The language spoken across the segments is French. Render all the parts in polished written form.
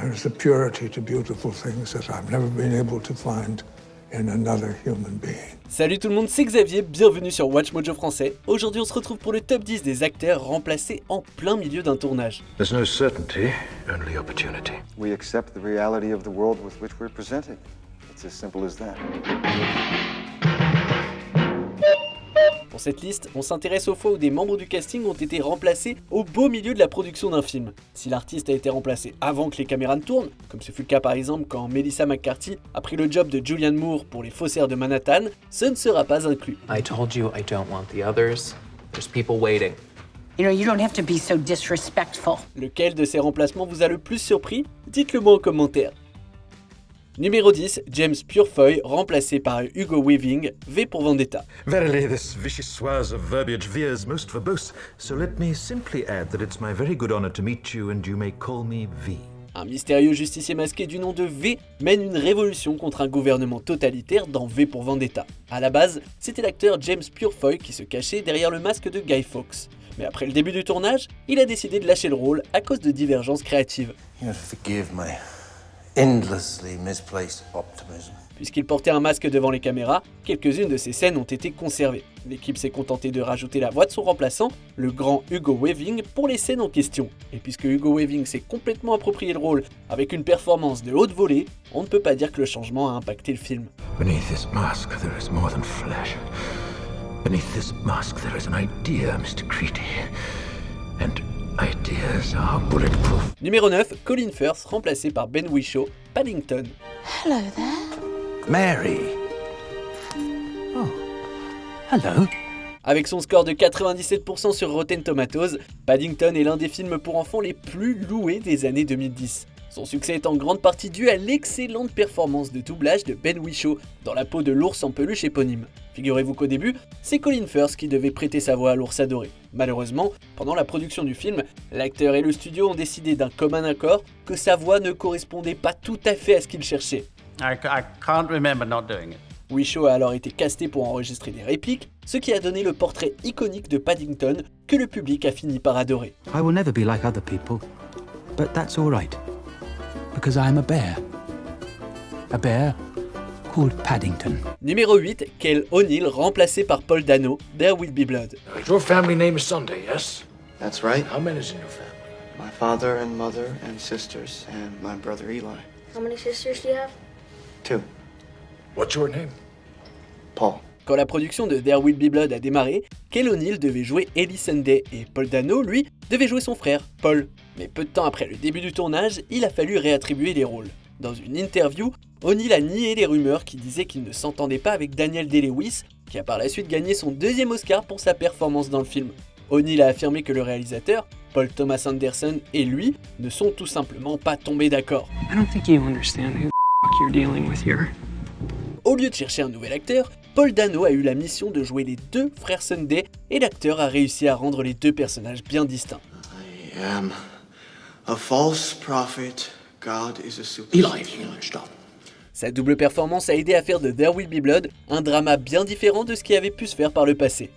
There's a purity to beautiful things that I've never been able to find in another human being. Salut tout le monde, c'est Xavier, bienvenue sur Watch Mojo Français. Aujourd'hui on se retrouve pour le top 10 des acteurs remplacés en plein milieu d'un tournage. There's no certainty, only opportunity. We accept the reality of the world with which we're presented. It's as simple as that. Pour cette liste, on s'intéresse aux fois où des membres du casting ont été remplacés au beau milieu de la production d'un film. Si l'artiste a été remplacé avant que les caméras ne tournent, comme ce fut le cas par exemple quand Melissa McCarthy a pris le job de Julianne Moore pour Les Faussaires de Manhattan, ce ne sera pas inclus. I told you I don't want the others. There's people waiting. You know, you don't have to be so disrespectful. Lequel de ces remplacements vous a le plus surpris? Dites-le moi en commentaire. Numéro 10, James Purefoy, remplacé par Hugo Weaving, V pour Vendetta. Verily, this vicious swaz of verbiage veers most verbose, so let me simply add that it's my very good honor to meet you and you may call me V. Un mystérieux justicier masqué du nom de V mène une révolution contre un gouvernement totalitaire dans V pour Vendetta. À la base, c'était l'acteur James Purefoy qui se cachait derrière le masque de Guy Fawkes. Mais après le début du tournage, il a décidé de lâcher le rôle à cause de divergences créatives. You have to forgive my endlessly misplaced optimism. Puisqu'il portait un masque devant les caméras, quelques-unes de ces scènes ont été conservées. L'équipe s'est contentée de rajouter la voix de son remplaçant, le grand Hugo Weaving, pour les scènes en question. Et puisque Hugo Weaving s'est complètement approprié le rôle avec une performance de haute volée, on ne peut pas dire que le changement a impacté le film. Beneath this mask there is more than flesh. Beneath this mask there is an idea, Mr. Creedy. And ideas are bulletproof. Numéro 9, Colin Firth, remplacé par Ben Whishaw, Paddington. Hello there. Mary. Oh. Hello. Avec son score de 97% sur Rotten Tomatoes, Paddington est l'un des films pour enfants les plus loués des années 2010. Son succès est en grande partie dû à l'excellente performance de doublage de Ben Whishaw dans la peau de l'ours en peluche éponyme. Figurez-vous qu'au début, c'est Colin Firth qui devait prêter sa voix à l'ours adoré. Malheureusement, pendant la production du film, l'acteur et le studio ont décidé d'un commun accord que sa voix ne correspondait pas tout à fait à ce qu'ils cherchaient. I can't remember not doing it. Whishaw a alors été casté pour enregistrer des répliques, ce qui a donné le portrait iconique de Paddington que le public a fini par adorer. I will never be like other people, but that's all right, because I am a bear. A bear called Paddington. Numéro 8, Kel O'Neill, remplacé par Paul Dano, There Will Be Blood. Your family name is Sunday, yes? That's right. How many is in your family? My father and mother and sisters and my brother Eli. How many sisters do you have? 2. What's your name? Paul. Quand la production de There Will Be Blood a démarré, Kel O'Neill devait jouer Ellie Sunday et Paul Dano, lui, devait jouer son frère, Paul. Mais peu de temps après le début du tournage, il a fallu réattribuer les rôles. Dans une interview, O'Neill a nié les rumeurs qui disaient qu'il ne s'entendait pas avec Daniel Day-Lewis, qui a par la suite gagné son 2e Oscar pour sa performance dans le film. O'Neill a affirmé que le réalisateur, Paul Thomas Anderson, et lui ne sont tout simplement pas tombés d'accord. I don't think you understand who the fuck you're dealing with here. Au lieu de chercher un nouvel acteur, Paul Dano a eu la mission de jouer les 2 frères Sunday et l'acteur a réussi à rendre les 2 personnages bien distincts. I am a false prophet. God is a superstar. Eli, you stop. Sa double performance a aidé à faire de There Will Be Blood un drama bien différent de ce qui avait pu se faire par le passé.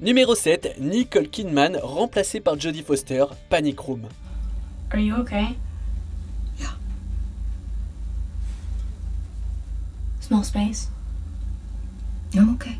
Numéro 7, Nicole Kidman, remplacée par Jodie Foster, Panic Room. Are you okay? Yeah. Small space. I'm okay.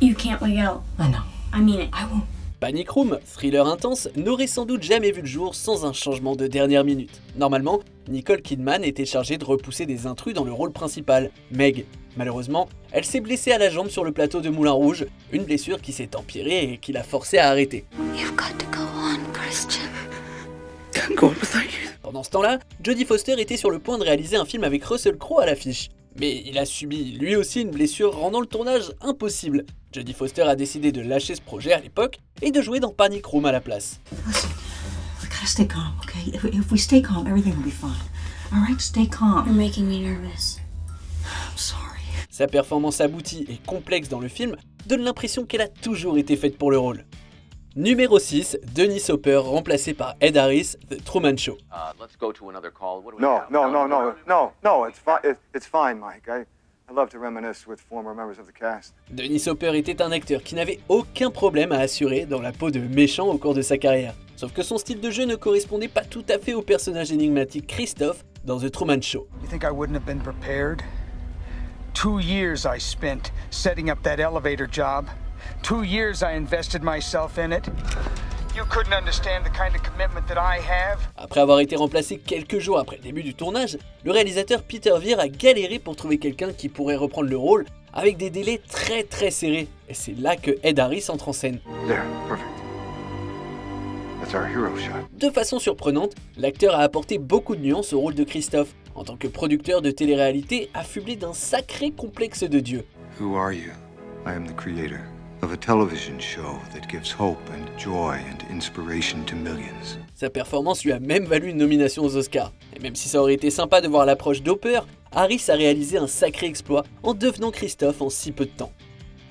You can't wig out. I know. I mean it. I won't. Panic Room, thriller intense, n'aurait sans doute jamais vu le jour sans un changement de dernière minute. Normalement, Nicole Kidman était chargée de repousser des intrus dans le rôle principal, Meg. Malheureusement, elle s'est blessée à la jambe sur le plateau de Moulin Rouge, une blessure qui s'est empirée et qui l'a forcée à arrêter. You've got to go on, Christian. Can't go on without you. Pendant ce temps-là, Jodie Foster était sur le point de réaliser un film avec Russell Crowe à l'affiche. Mais il a subi lui aussi une blessure rendant le tournage impossible. Jodie Foster a décidé de lâcher ce projet à l'époque et de jouer dans Panic Room à la place. Listen, we gotta stay calm, okay? If we stay calm, everything will be fine. All right, stay calm. You're making me nervous. I'm sorry. Sa performance aboutie et complexe dans le film donne l'impression qu'elle a toujours été faite pour le rôle. Numéro 6, Dennis Hopper, remplacé par Ed Harris, The Truman Show. Let's go to another call. What do we have? No. It's fine, Mike. I love to reminisce with former members of the cast. Dennis Hopper était un acteur qui n'avait aucun problème à assurer dans la peau de méchant au cours de sa carrière. Sauf que son style de jeu ne correspondait pas tout à fait au personnage énigmatique Christophe dans The Truman Show. You think I wouldn't have been prepared? 2 years I spent setting up that elevator job. 2 years I invested myself in it. You couldn't understand the kind of commitment that I have. Après avoir été remplacé quelques jours après le début du tournage, le réalisateur Peter Weir a galéré pour trouver quelqu'un qui pourrait reprendre le rôle avec des délais très serrés. Et c'est là que Ed Harris entre en scène. There, perfect. That's our hero shot. De façon surprenante, l'acteur a apporté beaucoup de nuances au rôle de Christophe, en tant que producteur de télé-réalité affublé d'un sacré complexe de Dieu. Who are you? I am the creator of a television show that gives hope and joy and inspiration to millions. Sa performance lui a même valu une nomination aux Oscars. Et même si ça aurait été sympa de voir l'approche d'Hopper, Harris a réalisé un sacré exploit en devenant Christophe en si peu de temps.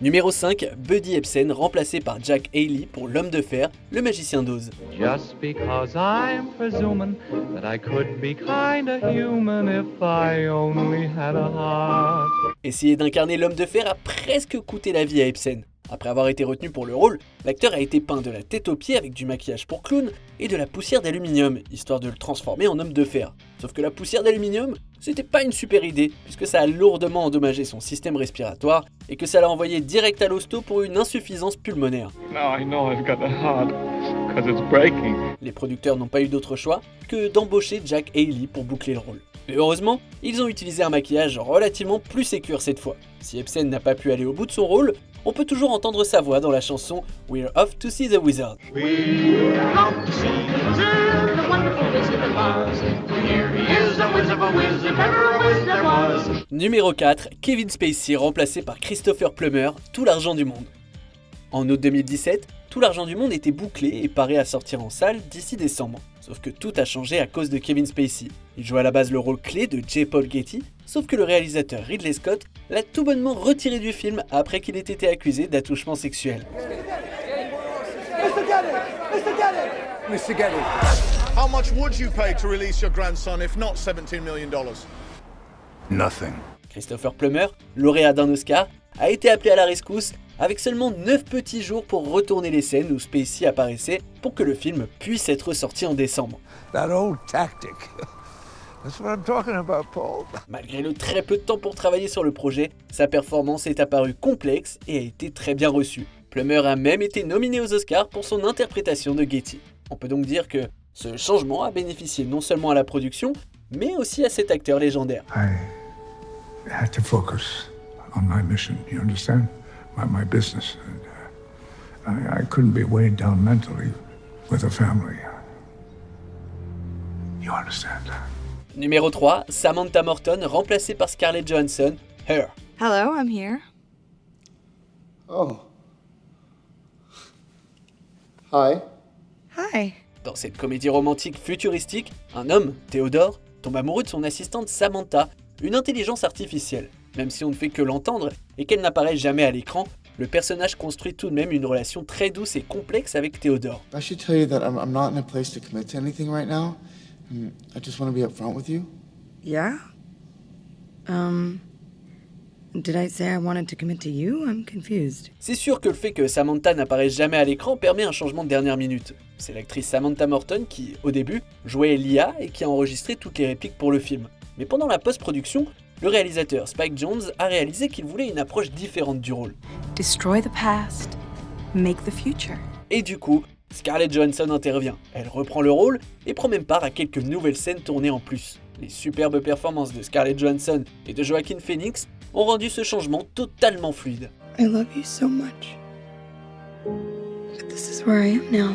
Numéro 5, Buddy Ebsen, remplacé par Jack Haley pour L'Homme de Fer, le magicien d'Oz. Just because I'm presuming that I could be kinda human if I only had a heart. Essayer d'incarner l'Homme de Fer a presque coûté la vie à Ebsen. Après avoir été retenu pour le rôle, l'acteur a été peint de la tête aux pieds avec du maquillage pour clown et de la poussière d'aluminium, histoire de le transformer en homme de fer. Sauf que la poussière d'aluminium, c'était pas une super idée, puisque ça a lourdement endommagé son système respiratoire et que ça l'a envoyé direct à l'hosto pour une insuffisance pulmonaire. Now I know I've got a heart, 'cause it's breaking. Les producteurs n'ont pas eu d'autre choix que d'embaucher Jack Haley pour boucler le rôle. Mais heureusement, ils ont utilisé un maquillage relativement plus sécure cette fois. Si Ebsen n'a pas pu aller au bout de son rôle, on peut toujours entendre sa voix dans la chanson We're Off to See the Wizard. We're off to see the wizard, the wonderful wizard of Oz. Here he is, a wizard, if ever a wizard was. Numéro 4, Kevin Spacey remplacé par Christopher Plummer, Tout l'argent du monde. En août 2017, Tout l'argent du monde était bouclé et paraît à sortir en salle d'ici décembre. Sauf que tout a changé à cause de Kevin Spacey. Il jouait à la base le rôle clé de J. Paul Getty, sauf que le réalisateur Ridley Scott l'a tout bonnement retiré du film après qu'il ait été accusé d'attouchement sexuel. Mr. Getty, how much would you pay to release your grandson if not $17 million? Nothing. Christopher Plummer, lauréat d'un Oscar, a été appelé à la rescousse avec seulement 9 petits jours pour retourner les scènes où Spacey apparaissait pour que le film puisse être sorti en décembre. That old tactic. That's what I'm talking about, Paul. Malgré le très peu de temps pour travailler sur le projet, sa performance est apparue complexe et a été très bien reçue. Plummer a même été nominé aux Oscars pour son interprétation de Getty. On peut donc dire que ce changement a bénéficié non seulement à la production, mais aussi à cet acteur légendaire. I had to focus on my mission, you understand? My business. And, I couldn't be weighed down mentally with a family. You understand? Numéro 3, Samantha Morton, remplacée par Scarlett Johansson, Her. Hello, I'm here. Oh. Hi. Hi. Dans cette comédie romantique futuristique, un homme, Theodore, tombe amoureux de son assistante Samantha, une intelligence artificielle. Même si on ne fait que l'entendre et qu'elle n'apparaît jamais à l'écran, le personnage construit tout de même une relation très douce et complexe avec Theodore. I should tell you that I'm not in a place to commit to anything right now. I just want to be upfront with you. Yeah? Did I say I wanted to commit to you? I'm confused. C'est sûr que le fait que Samantha n'apparaisse jamais à l'écran permet un changement de dernière minute. C'est l'actrice Samantha Morton qui, au début, jouait l'IA et qui a enregistré toutes les répliques pour le film. Mais pendant la post-production, le réalisateur Spike Jonze a réalisé qu'il voulait une approche différente du rôle. Destroy the past, make the future. Et du coup, Scarlett Johansson intervient. Elle reprend le rôle et prend même part à quelques nouvelles scènes tournées en plus. Les superbes performances de Scarlett Johansson et de Joaquin Phoenix ont rendu ce changement totalement fluide. I love you so much. But this is where I am now.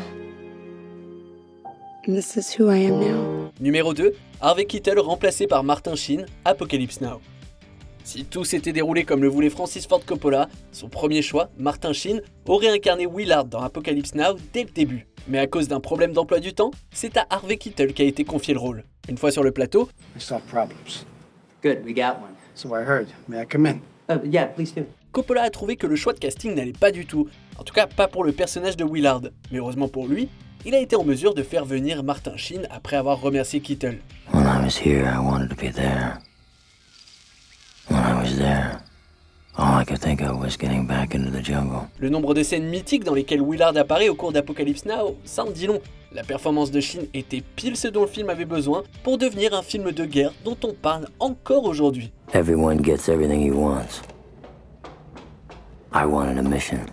And this is who I am now. Numéro 2, Harvey Keitel remplacé par Martin Sheen, Apocalypse Now. Si tout s'était déroulé comme le voulait Francis Ford Coppola, son premier choix, Martin Sheen, aurait incarné Willard dans Apocalypse Now dès le début. Mais à cause d'un problème d'emploi du temps, c'est à Harvey Keitel qu'a été confié le rôle. Une fois sur le plateau, I solved problems. Good, we got one. So I heard. May I come in? Yeah, please do. Coppola a trouvé que le choix de casting n'allait pas du tout. En tout cas, pas pour le personnage de Willard. Mais heureusement pour lui, il a été en mesure de faire venir Martin Sheen après avoir remercié Keitel. When I was here, I wanted to be there. When I was there, All I could think of was getting back into the jungle. Le nombre de scènes mythiques dans lesquelles Willard apparaît au cours d'Apocalypse Now, ça en dit long. La performance de Sheen était pile ce dont le film avait besoin pour devenir un film de guerre dont on parle encore aujourd'hui. Everyone gets everything he wants. I wanted a mission.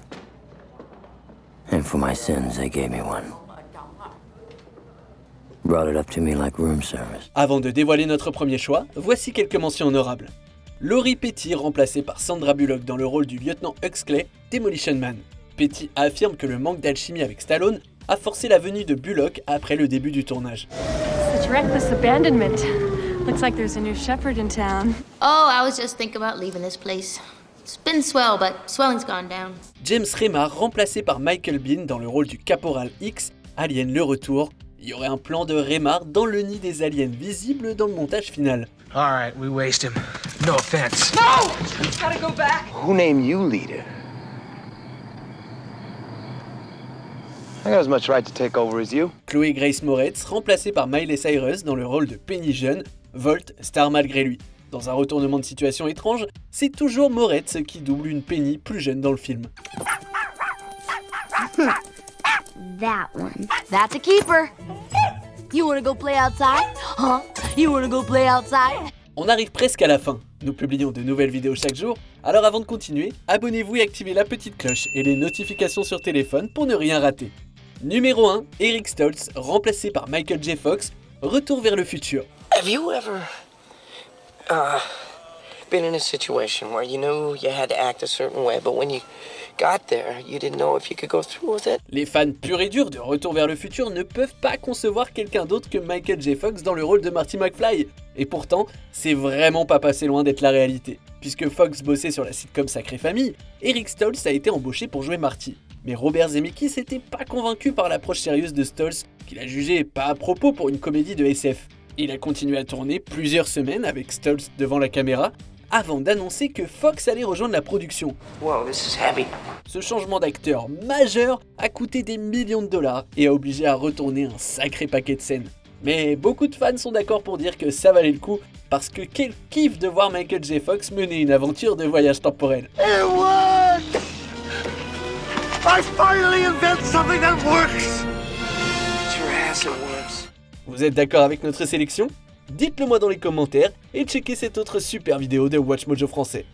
And for my sins, they gave me one. Brought it up to me like room service. Avant de dévoiler notre premier choix, voici quelques mentions honorables. Laurie Petty, remplacée par Sandra Bullock dans le rôle du lieutenant Huxley, Demolition Man. Petty affirme que le manque d'alchimie avec Stallone a forcé la venue de Bullock après le début du tournage. Such reckless abandonment. Looks like there's a new shepherd in town. Oh, I was just thinking about leaving this place. It's been swell, but swelling's gone down. James Remar, remplacé par Michael Biehn dans le rôle du Caporal X, Alien le retour. Il y aurait un plan de Remar dans le nid des aliens visible dans le montage final. Alright, we waste him. No offense. No! Gotta go back. Who named you leader? I got as much right to take over as you. Chloé Grace Moretz, remplacée par Miley Cyrus dans le rôle de Penny jeune, Volt, star malgré lui. Dans un retournement de situation étrange, c'est toujours Moretz qui double une Penny plus jeune dans le film. That one. That's a keeper. You wanna go play outside? Huh? You wanna go play outside? On arrive presque à la fin. Nous publions de nouvelles vidéos chaque jour, alors avant de continuer, abonnez-vous et activez la petite cloche et les notifications sur téléphone pour ne rien rater. Numéro 1, Eric Stoltz, remplacé par Michael J. Fox, Retour vers le futur. Have you ever been in a situation where you knew you had to act a certain way, but when you got there, you didn't know if you could go through with it? Les fans purs et durs de Retour vers le futur ne peuvent pas concevoir quelqu'un d'autre que Michael J. Fox dans le rôle de Marty McFly. Et pourtant, c'est vraiment pas passé loin d'être la réalité. Puisque Fox bossait sur la sitcom Sacrée Famille, Eric Stoltz a été embauché pour jouer Marty. Mais Robert Zemeckis n'était pas convaincu par l'approche sérieuse de Stoltz, qu'il a jugé pas à propos pour une comédie de SF. Il a continué à tourner plusieurs semaines avec Stoltz devant la caméra, avant d'annoncer que Fox allait rejoindre la production. Wow, this is heavy. Ce changement d'acteur majeur a coûté des millions de dollars et a obligé à retourner un sacré paquet de scènes. Mais beaucoup de fans sont d'accord pour dire que ça valait le coup, parce que quel kiff de voir Michael J. Fox mener une aventure de voyage temporel. It worked! I finally invented something that works! Your ass, it works. Vous êtes d'accord avec notre sélection ? Dites-le moi dans les commentaires et checkez cette autre super vidéo de Watch Mojo français.